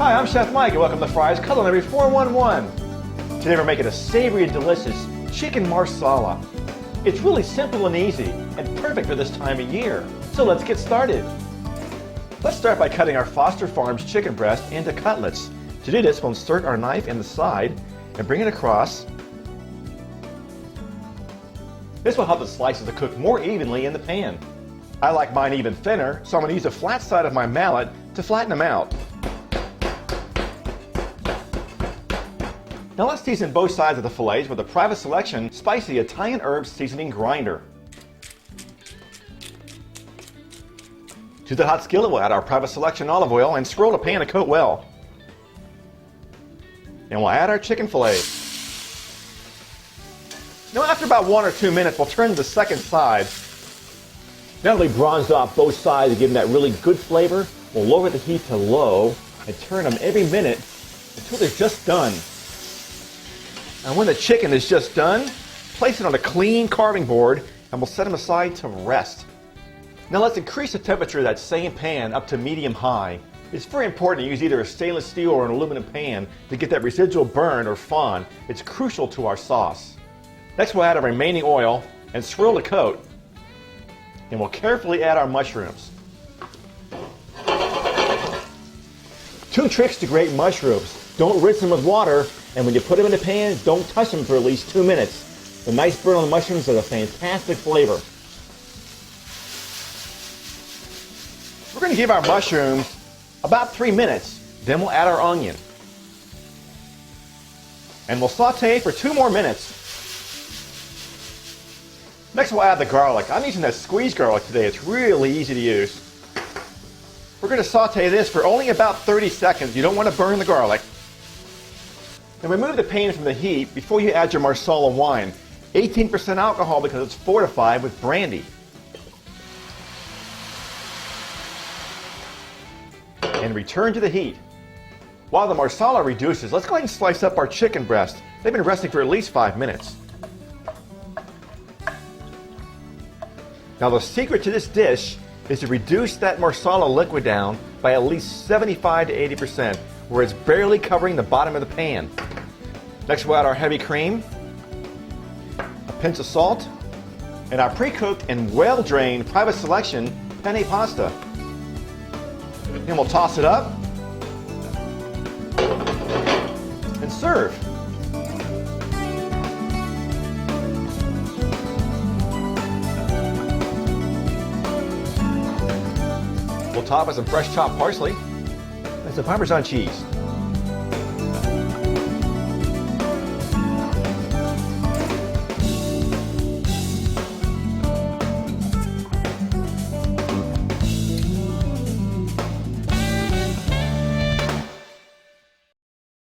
Hi, I'm Chef Mike and welcome to Fry's Culinary 411. Today we're making a savory and delicious chicken marsala. It's really simple and easy and perfect for this time of year. So let's get started. Let's start by cutting our Foster Farms chicken breast into cutlets. To do this, we'll insert our knife in the side and bring it across. This will help the slices to cook more evenly in the pan. I like mine even thinner, so I'm going to use the flat side of my mallet to flatten them out. Now let's season both sides of the fillets with a Private Selection spicy Italian herb seasoning grinder. To the hot skillet, we'll add our Private Selection olive oil and swirl the pan to coat well. And we'll add our chicken fillets. Now after about 1 or 2 minutes, we'll turn to the second side. Now that we've bronzed off both sides to give them that really good flavor, we'll lower the heat to low and turn them every minute until they're just done. And when the chicken is just done, place it on a clean carving board and we'll set them aside to rest. Now let's increase the temperature of that same pan up to medium-high. It's very important to use either a stainless steel or an aluminum pan to get that residual burn or fond. It's crucial to our sauce. Next we'll add our remaining oil and swirl the coat. And we'll carefully add our mushrooms. 2 tricks to great mushrooms. Don't rinse them with water, and when you put them in the pan, don't touch them for at least 2 minutes. The nice burn on the mushrooms has a fantastic flavor. We're going to give our mushrooms about 3 minutes, then we'll add our onion. And we'll saute for 2 more minutes. Next we'll add the garlic. I'm using that squeezed garlic today. It's really easy to use. We're going to saute this for only about 30 seconds. You don't want to burn the garlic. And remove the pan from the heat before you add your Marsala wine. 18% alcohol because it's fortified with brandy. And return to the heat. While the Marsala reduces, let's go ahead and slice up our chicken breast. They've been resting for at least 5 minutes. Now the secret to this dish is to reduce that Marsala liquid down by at least 75 to 80%, where it's barely covering the bottom of the pan. Next we'll add our heavy cream, a pinch of salt, and our pre-cooked and well-drained Private Selection penne pasta. Then we'll toss it up and serve. We'll top with some fresh chopped parsley and some Parmesan cheese.